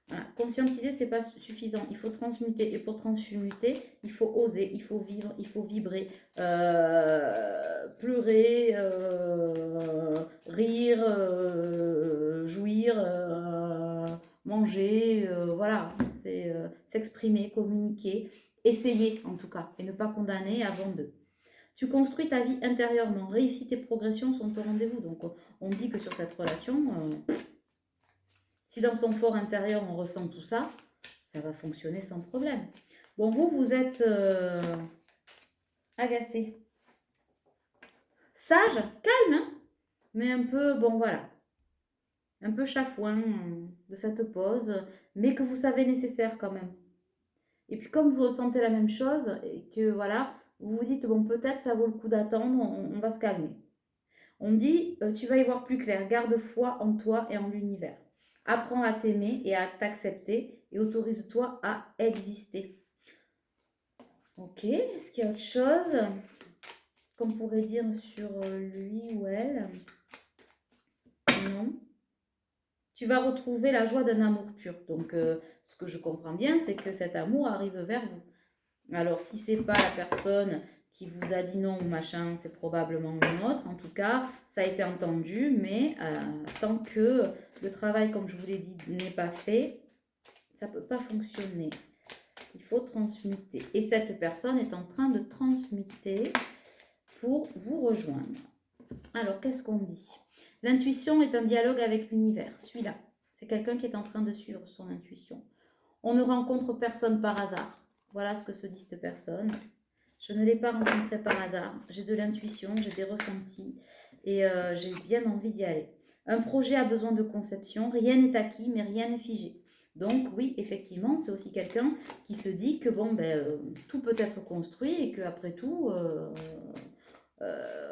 Voilà. Conscientiser, c'est pas suffisant. Il faut transmuter. Et pour transmuter, il faut oser, il faut vivre, il faut vibrer, pleurer, rire, jouir, manger. Voilà. C'est s'exprimer, communiquer, essayer en tout cas, et ne pas condamner avant de. Tu construis ta vie intérieurement. Réussite et progression sont au rendez-vous. Donc, on dit que sur cette relation, si dans son fort intérieur, on ressent tout ça, ça va fonctionner sans problème. Bon, vous êtes agacé. Sage, calme, hein, mais un peu, bon, voilà, un peu chafouin de cette pause, mais que vous savez nécessaire quand même. Et puis, comme vous ressentez la même chose, et que, voilà, vous vous dites, bon, peut-être ça vaut le coup d'attendre, on va se calmer. On dit, tu vas y voir plus clair, garde foi en toi et en l'univers. Apprends à t'aimer et à t'accepter et autorise-toi à exister. Ok, est-ce qu'il y a autre chose qu'on pourrait dire sur lui ou elle? Non. Tu vas retrouver la joie d'un amour pur. Donc, ce que je comprends bien, c'est que cet amour arrive vers vous. Alors, si c'est pas la personne qui vous a dit non ou machin, c'est probablement une autre. En tout cas, ça a été entendu, mais tant que le travail, comme je vous l'ai dit, n'est pas fait, ça ne peut pas fonctionner. Il faut transmuter. Et cette personne est en train de transmuter pour vous rejoindre. Alors, qu'est-ce qu'on dit? L'intuition est un dialogue avec l'univers. Celui-là, c'est quelqu'un qui est en train de suivre son intuition. On ne rencontre personne par hasard. Voilà ce que se dit cette personne. Je ne l'ai pas rencontré par hasard. J'ai de l'intuition, j'ai des ressentis et j'ai bien envie d'y aller. Un projet a besoin de conception. Rien n'est acquis, mais rien n'est figé. Donc oui, effectivement, c'est aussi quelqu'un qui se dit que bon, tout peut être construit et qu'après tout,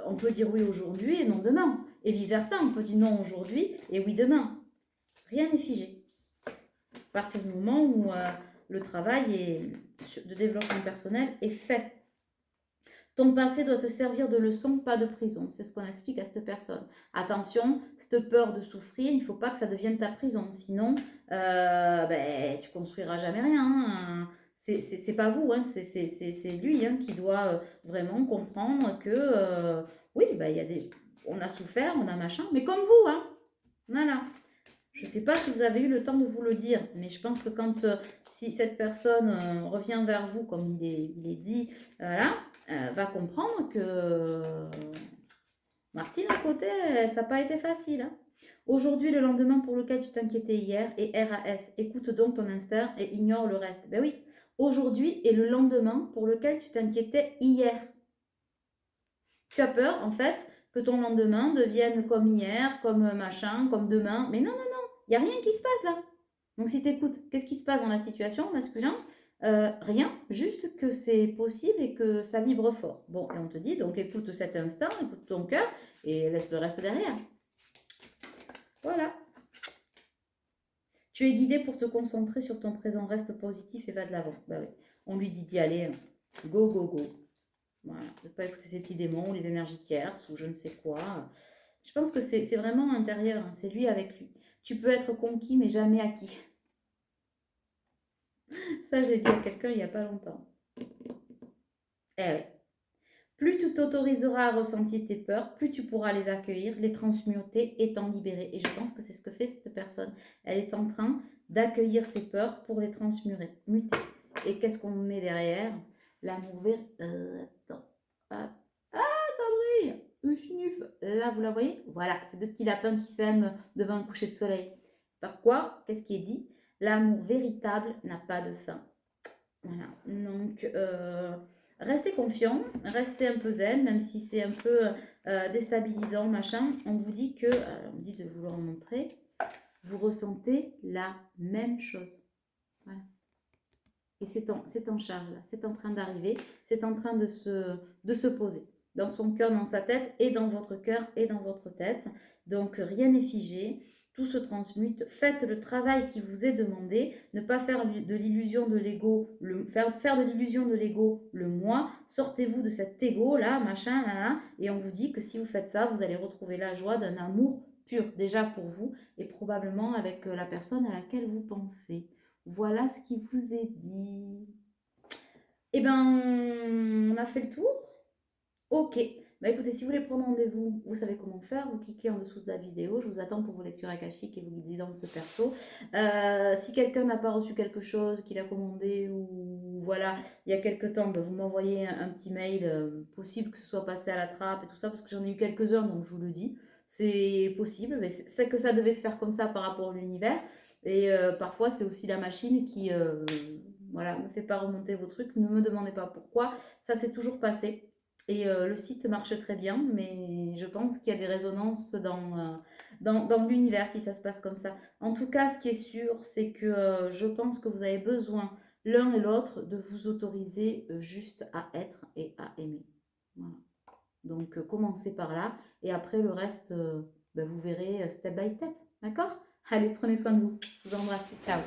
on peut dire oui aujourd'hui et non demain. Et vice-versa, on peut dire non aujourd'hui et oui demain. Rien n'est figé. À partir du moment où le travail de développement personnel est fait. Ton passé doit te servir de leçon, pas de prison. C'est ce qu'on explique à cette personne. Attention, cette peur de souffrir, il ne faut pas que ça devienne ta prison. Sinon, tu construiras jamais rien. Hein. C'est pas vous, hein. C'est lui qui doit vraiment comprendre que oui, on a souffert, on a machin, mais comme vous. Hein. Voilà. Je ne sais pas si vous avez eu le temps de vous le dire, mais je pense que si cette personne revient vers vous, comme il est dit, voilà, va comprendre que Martine à côté, ça n'a pas été facile. Hein. Aujourd'hui, le lendemain pour lequel tu t'inquiétais hier est RAS. Écoute donc ton instinct et ignore le reste. Ben oui, aujourd'hui est le lendemain pour lequel tu t'inquiétais hier. Tu as peur, en fait, que ton lendemain devienne comme hier, comme machin, comme demain. Mais non, il n'y a rien qui se passe là. Donc si tu écoutes, qu'est-ce qui se passe dans la situation masculin? Rien, juste que c'est possible et que ça vibre fort. Bon, et on te dit, donc écoute cet instant, écoute ton cœur et laisse le reste derrière. Voilà. Tu es guidé pour te concentrer sur ton présent, reste positif et va de l'avant. Bah oui. On lui dit d'y aller, go, go, go. Voilà, de ne pas écouter ces petits démons, les énergies tierces ou je ne sais quoi. Je pense que c'est vraiment intérieur, hein, c'est lui avec lui. Tu peux être conquis mais jamais acquis. Ça, je l'ai dit à quelqu'un il n'y a pas longtemps. Eh oui. Plus tu t'autoriseras à ressentir tes peurs, plus tu pourras les accueillir, les transmuter et t'en libérer. Et je pense que c'est ce que fait cette personne. Elle est en train d'accueillir ses peurs pour les transmuter. Et qu'est-ce qu'on met derrière? L'amour attends. Ah, ça brille! Schnuf. Là, vous la voyez? Voilà, c'est deux petits lapins qui s'aiment devant un coucher de soleil. Par quoi? Qu'est-ce qui est dit? L'amour véritable n'a pas de fin. Voilà, donc restez confiant, restez un peu zen, même si c'est un peu déstabilisant, machin. On vous dit que, on dit de vous le montrer, vous ressentez la même chose. Voilà. Et c'est en charge là, c'est en train d'arriver, c'est en train de se poser dans son cœur, dans sa tête, et dans votre cœur et dans votre tête. Donc rien n'est figé, tout se transmute. Faites le travail qui vous est demandé, ne pas faire de l'illusion de l'ego, faire de l'illusion de l'ego le moi. Sortez-vous de cet ego là, machin, là, là, et on vous dit que si vous faites ça, vous allez retrouver la joie d'un amour pur déjà pour vous et probablement avec la personne à laquelle vous pensez. Voilà ce qui vous est dit. Eh ben, on a fait le tour. Ok. Bah écoutez, si vous voulez prendre rendez-vous, vous savez comment faire. Vous cliquez en dessous de la vidéo. Je vous attends pour vos lectures akashiques et vos guidances perso. Si quelqu'un n'a pas reçu quelque chose, qu'il a commandé ou voilà, il y a quelque temps, bah, vous m'envoyez un petit mail. Possible que ce soit passé à la trappe et tout ça, parce que j'en ai eu quelques-uns, donc je vous le dis. C'est possible, mais c'est que ça devait se faire comme ça par rapport à l'univers. Et parfois, c'est aussi la machine qui voilà, ne fait pas remonter vos trucs. Ne me demandez pas pourquoi. Ça s'est toujours passé. Et le site marche très bien, mais je pense qu'il y a des résonances dans l'univers si ça se passe comme ça. En tout cas, ce qui est sûr, c'est que je pense que vous avez besoin l'un et l'autre de vous autoriser juste à être et à aimer. Voilà. Donc, commencez par là. Et après, le reste, ben, vous verrez step by step. D'accord? Allez, prenez soin de vous. Je vous embrasse. Ciao.